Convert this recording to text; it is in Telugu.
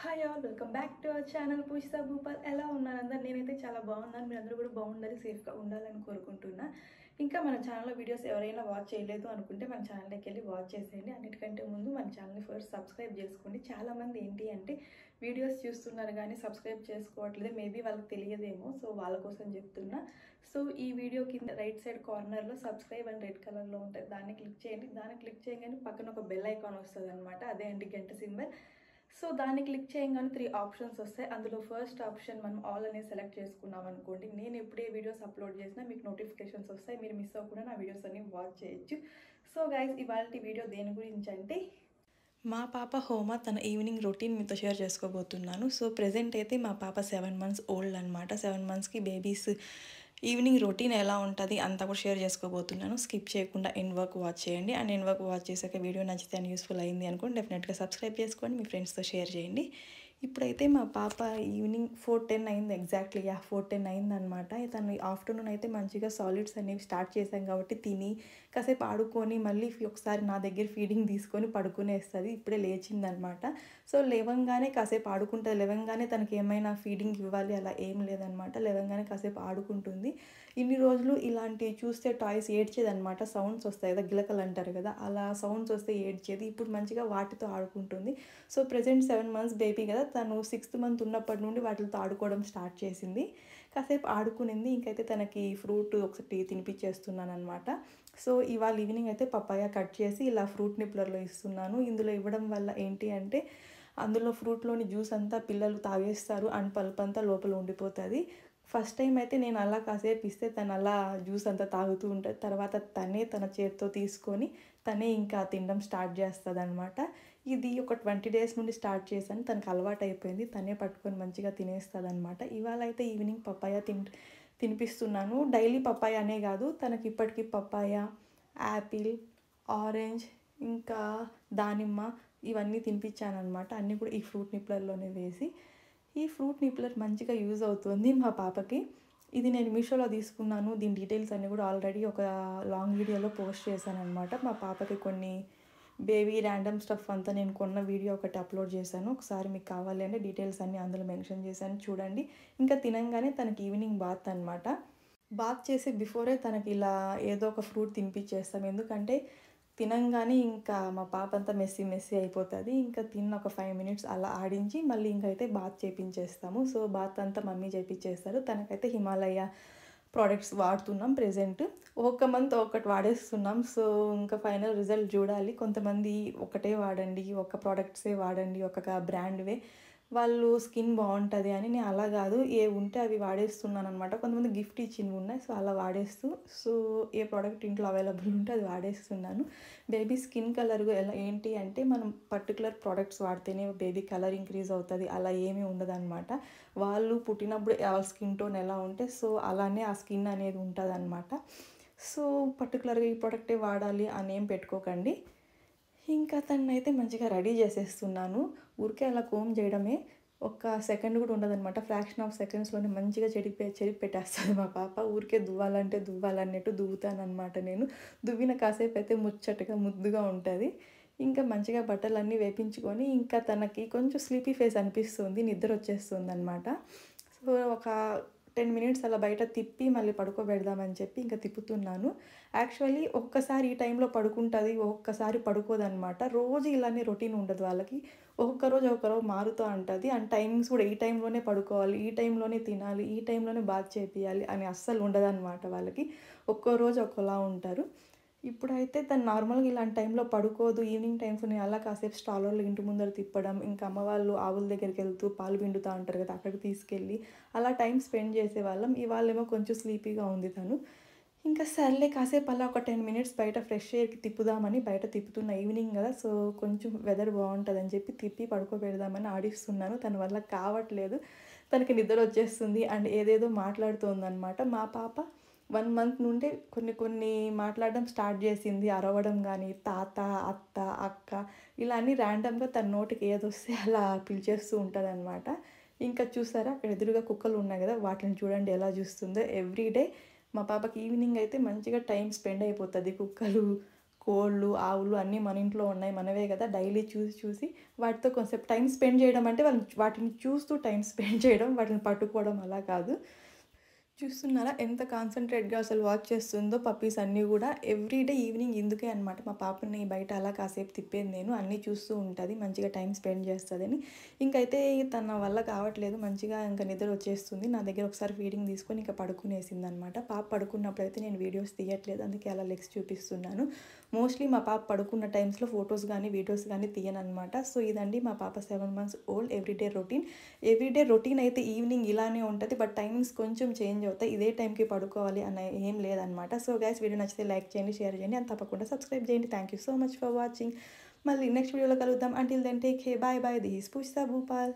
Hi all welcome back to our channel Poojitha Bhupal. ఎలా ఉన్నారు అందరు? నేనైతే చాలా బాగున్నాను. మీరు అందరూ కూడా బాగుండాలి, సేఫ్గా ఉండాలని కోరుకుంటున్నా. ఇంకా మన ఛానల్లో వీడియోస్ ఎవరైనా వాచ్ చేయలేదు అనుకుంటే మన ఛానల్లోకి వెళ్ళి వాచ్ చేసేయండి. అన్నిటికంటే ముందు మన ఛానల్ని ఫస్ట్ సబ్స్క్రైబ్ చేసుకోండి. చాలామంది ఏంటి అంటే వీడియోస్ చూస్తున్నారు కానీ సబ్స్క్రైబ్ చేసుకోవట్లేదు. మేబీ వాళ్ళకి తెలియదేమో, సో వాళ్ళ కోసం చెప్తున్నా. సో ఈ వీడియో కింద రైట్ సైడ్ కార్నర్లో సబ్స్క్రైబ్ అని రెడ్ కలర్లో ఉంటుంది, దాన్ని క్లిక్ చేయండి. దాన్ని క్లిక్ చేయగానే పక్కన ఒక బెల్ ఐకాన్ వస్తుంది అనమాట, అదే అండి గంట సింబల్. సో దాన్ని క్లిక్ చేయగానే 3 ఆప్షన్స్ వస్తాయి. అందులో ఫస్ట్ ఆప్షన్ మనం ఆల్ అనేది సెలెక్ట్ చేసుకున్నాం అనుకోండి, నేను ఎప్పుడే వీడియోస్ అప్లోడ్ చేసినా మీకు నోటిఫికేషన్స్ వస్తాయి, మీరు మిస్ అవ్వకుండా నా వీడియోస్ అన్ని వాచ్ చేయొచ్చు. సో గైస్, ఇవాళ వీడియో దేని గురించి అంటే మా పాప హోమ తన ఈవినింగ్ రొటీన్ మీతో షేర్ చేసుకోబోతున్నాను. సో ప్రెజెంట్ అయితే మా పాప 7 months ఓల్డ్ అనమాట. 7 monthsకి బేబీస్ ఈవినింగ్ రొటీన్ ఎలా ఉంటుంది అంతా కూడా షేర్ చేసుకోబోతున్నాను. స్కిప్ చేయకుండా ఎండ్ వరకు వాచ్ చేయండి. అండ్ ఎండ్ వరకు వాచ్ చేశాక వీడియో నచ్చితే అని యూస్ఫుల్ అయింది అనుకోండి, డెఫినెట్గా సబ్స్క్రైబ్ చేసుకోండి, మీ ఫ్రెండ్స్తో షేర్ చేయండి. ఇప్పుడైతే మా పాప ఈవినింగ్ 4:10 అయింది, ఎగ్జాక్ట్లీ 4:10 అయిందనమాట. తను ఆఫ్టర్నూన్ అయితే మంచిగా సాలిడ్స్ అనేవి స్టార్ట్ చేశాం కాబట్టి తిని కాసేపు ఆడుకొని మళ్ళీ ఒకసారి నా దగ్గర ఫీడింగ్ తీసుకొని పడుకునేస్తుంది. ఇప్పుడే లేచిందనమాట. సో లేవంగానే కాసేపు ఆడుకుంటుంది. లేవంగానే తనకి ఏమైనా ఫీడింగ్ ఇవ్వాలి అలా ఏం లేదనమాట. లేవంగానే కాసేపు ఆడుకుంటుంది. ఇన్ని రోజులు ఇలాంటి చూస్తే టాయ్స్ ఏడ్చేదనమాట. సౌండ్స్ వస్తాయి కదా, గిలకలు అంటారు కదా, అలా సౌండ్స్ వస్తే ఏడ్చేది. ఇప్పుడు మంచిగా వాటితో ఆడుకుంటుంది. సో ప్రెజెంట్ 7 months బేబీ కదా, తను 6th month ఉన్నప్పటి నుండి వాటితో ఆడుకోవడం స్టార్ట్ చేసింది. కాసేపు ఆడుకునింది. ఇంకైతే తనకి ఫ్రూట్ ఒకటి తినిపించేస్తున్నాను అనమాట. సో ఇవాళ ఈవినింగ్ అయితే పపాయ కట్ చేసి ఇలా ఫ్రూట్ నిప్లర్లో ఇస్తున్నాను. ఇందులో ఇవ్వడం వల్ల ఏంటి అంటే అందులో ఫ్రూట్లోని జ్యూస్ అంతా పిల్లలు తాగేస్తారు అండ్ పల్ప్ అంతా లోపల ఉండిపోతుంది. ఫస్ట్ టైం అయితే నేను అలా కాసేపు ఇస్తే తను అలా జ్యూస్ అంతా తాగుతూ ఉంటుంది. తర్వాత తనే తన చేతితో తీసుకొని తనే ఇంకా తినడం స్టార్ట్ చేస్తుంది అనమాట. ఇది ఒక 20 days నుండి స్టార్ట్ చేశాను. తనకు అలవాటు అయిపోయింది, తనే పట్టుకొని మంచిగా తినేస్తుంది అనమాట. ఇవాళ అయితే ఈవినింగ్ పపాయ తినిపిస్తున్నాను. డైలీ పపాయ అనే కాదు, తనకి ఇప్పటికీ పపాయ, యాపిల్, ఆరెంజ్, ఇంకా దానిమ్మ ఇవన్నీ తినిపించాను అనమాట. అన్నీ కూడా ఈ ఫ్రూట్ నిప్లర్లోనే వేసి. ఈ ఫ్రూట్ నిప్లర్ మంచిగా యూజ్ అవుతుంది మా పాపకి. ఇది నేను మీషోలో తీసుకున్నాను. దీని డీటెయిల్స్ అన్నీ కూడా ఆల్రెడీ ఒక లాంగ్ వీడియోలో పోస్ట్ చేశాను అనమాట. మా పాపకి కొన్ని బేబీ ర్యాండమ్ స్టఫ్ అంతా నేను కొన్న వీడియో ఒకటి అప్లోడ్ చేశాను. ఒకసారి మీకు కావాలి అంటే డీటెయిల్స్ అన్నీ అందులో మెన్షన్ చేశాను, చూడండి. ఇంకా తినంగానే తనకి ఈవినింగ్ బాత్ అనమాట. బాత్ చేసి బిఫోరే తనకి ఇలా ఏదో ఒక ఫ్రూట్ తినిపించేస్తాం. ఎందుకంటే తినంగానే ఇంకా మా పాప అంతా మెస్సీ అయిపోతుంది. ఇంకా తిన్న ఒక 5 minutes అలా ఆడించి మళ్ళీ ఇంకైతే బాత్ చేయించేస్తాము. సో బాత్ అంతా మమ్మీ చేయించేస్తారు. తనకైతే హిమాలయ ప్రోడక్ట్స్ వాడుతున్నాం ప్రెజెంట్. ఒక మంత్ ఒకటి వాడేస్తున్నాం. సో ఇంకా ఫైనల్ రిజల్ట్ చూడాలి. కొంతమంది ఒకటే వాడండి, ఒక ప్రోడక్ట్సే వాడండి, ఒక బ్రాండ్వే, వాళ్ళు స్కిన్ బాగుంటుంది అని. నేను అలా కాదు, ఏ ఉంటే అవి వాడేస్తున్నాను అనమాట. కొంతమంది గిఫ్ట్ ఇచ్చినవి ఉన్నాయి, సో అలా వాడేస్తూ సో ఏ ప్రోడక్ట్ ఇంట్లో అవైలబుల్ ఉంటే అది వాడేస్తున్నాను. బేబీ స్కిన్ కలర్ ఎలా ఏంటి అంటే మనం పర్టికులర్ ప్రోడక్ట్స్ వాడితేనే బేబీ కలర్ ఇంక్రీజ్ అవుతుంది అలా ఏమీ ఉండదన్నమాట. వాళ్ళు పుట్టినప్పుడు వాళ్ళ స్కిన్ టోన్ ఎలా ఉంటే సో అలానే ఆ స్కిన్ అనేది ఉంటుంది అనమాట. సో పర్టికులర్గా ఈ ప్రోడక్టే వాడాలి అని ఏం పెట్టుకోకండి. ఇంకా తనైతే మంచిగా రెడీ చేసేస్తున్నాను. ఊరికే అలా కోమ్ చేయడమే, ఒక సెకండ్ కూడా ఉండదన్నమాట. ఫ్రాక్షన్ ఆఫ్ సెకండ్స్లోనే మంచిగా చెరిపి పెట్టేస్తుంది మా పాప. ఊరికే దువ్వాలంటే దువ్వాలన్నట్టు దువ్వుతానమాట నేను. దువ్విన కాసేపు అయితే ముచ్చటగా ముద్దుగా ఉంటుంది. ఇంకా మంచిగా బట్టలన్నీ వేపించుకొని ఇంకా తనకి కొంచెం స్లీపీ ఫేస్ అనిపిస్తుంది, నిద్ర వచ్చేస్తుంది అనమాట. సో ఒక 10 minutes అలా బయట తిప్పి మళ్ళీ పడుకోబెడదామని చెప్పి ఇంకా తిప్పుతున్నాను. యాక్చువల్లీ ఒక్కసారి ఈ టైంలో పడుకుంటుంది, ఒక్కసారి పడుకోదనమాట. రోజు ఇలానే రొటీన్ ఉండదు వాళ్ళకి. ఒక్కొక్క రోజు మారుతూ ఉంటుంది. అండ్ టైమింగ్స్ కూడా ఈ టైంలోనే పడుకోవాలి, ఈ టైంలోనే తినాలి, ఈ టైంలోనే బాత్ చేపియాలి అని అస్సలు ఉండదన్నమాట వాళ్ళకి. ఒక్కో రోజు ఒక్కోలా ఉంటారు. ఇప్పుడైతే తను నార్మల్గా ఇలాంటి టైంలో పడుకోదు. ఈవినింగ్ టైమ్స్ నేను అలా కాసేపు స్టాలర్లో ఇంటి ముందర తిప్పడం, ఇంకా అమ్మ వాళ్ళు ఆవుల దగ్గరికి వెళ్తూ పాలు పిండుతూ ఉంటారు కదా, అక్కడికి తీసుకెళ్ళి అలా టైం స్పెండ్ చేసేవాళ్ళం. ఇవాళేమో కొంచెం స్లీపీగా ఉంది తను. ఇంకా సర్లే కాసేపు అలా ఒక 10 minutes బయట ఫ్రెష్ ఎయిర్కి తిప్పుదామని బయట తిప్పుతున్న, ఈవినింగ్ కదా సో కొంచెం వెదర్ బాగుంటుందని చెప్పి తిప్పి పడుకోబెడదామని ఆడిస్తున్నాను. తన వల్ల కావట్లేదు, తనకి నిద్ర వచ్చేస్తుంది అండ్ ఏదేదో మాట్లాడుతుందన్నమాట. మా పాప 1 month నుండే కొన్ని మాట్లాడడం స్టార్ట్ చేసింది. అరవడం కానీ తాత, అత్త, అక్క ఇలా అన్నీ ర్యాండమ్గా తన నోటికి ఏదొస్తే అలా పిలిచేస్తూ ఉంటుంది అనమాట. ఇంకా చూసారా అక్కడ ఎదురుగా కుక్కలు ఉన్నాయి కదా, వాటిని చూడండి ఎలా చూస్తుందో. ఎవ్రీడే మా పాపకి ఈవినింగ్ అయితే మంచిగా టైం స్పెండ్ అయిపోతుంది కుక్కలు, కోళ్ళు ఆవులు అన్నీ మన ఇంట్లో ఉన్నాయి, మనవే కదా, డైలీ చూసి వాటితో కొంచెం టైం స్పెండ్ చేయడం అంటే వాటిని చూస్తూ టైం స్పెండ్ చేయడం, వాటిని పట్టుకోవడం అలా కాదు. చూస్తున్నారా ఎంత కాన్సంట్రేట్‌గా అసలు వాచ్ చేస్తుందో పప్పీస్ అన్నీ గూడా. ఎవ్రీడే ఈవినింగ్ ఇందుకే అనమాట మా పాపని బయట అలా కాసేపు తిప్పేది నేను. అన్నీ చూస్తూ ఉంటది. మంచిగా టైం స్పెండ్ చేస్తదని. ఇంకైతే తన వల్ల కావట్లేదు. మంచిగా ఇంక నిద్ర వచ్చేస్తుంది. నా దగ్గర ఒకసారి ఫీడింగ్ తీసుకొని ఇంక పడుకునేసిందనమాట. పాప పడుకున్నప్పుడైతే నేను వీడియోస్ తీయట్లేదు. అందుకే అలా లెగ్స్ చూపిస్తున్నాను. మోస్ట్లీ మా పాప పడుకున్న టైమ్స్‌లో ఫోటోస్ గానీ, వీడియోస్ గానీ తీయననమాట. సో ఇదండి మా పాప 7 months old everyday routine. Everyday routine అయితే ఈవినింగ్ ఇలానే ఉంటది. బట్ టైమింగ్స్ కొంచెం చేంజ్ అవుతాయి. ఇదే టైంకి పడుకోవాలి అన్న ఏం లేదనమాట. సో గైస్ వీడియో నచ్చితే లైక్ చేయండి, షేర్ చేయండి అండ్ తప్పకుండా సబ్స్క్రైబ్ చేయండి. Thank you so much for watching. మళ్ళీ నెక్స్ట్ వీడియోలో కలుద్దాం. Until then take care. Bye bye. This is Pujitha Bhupal.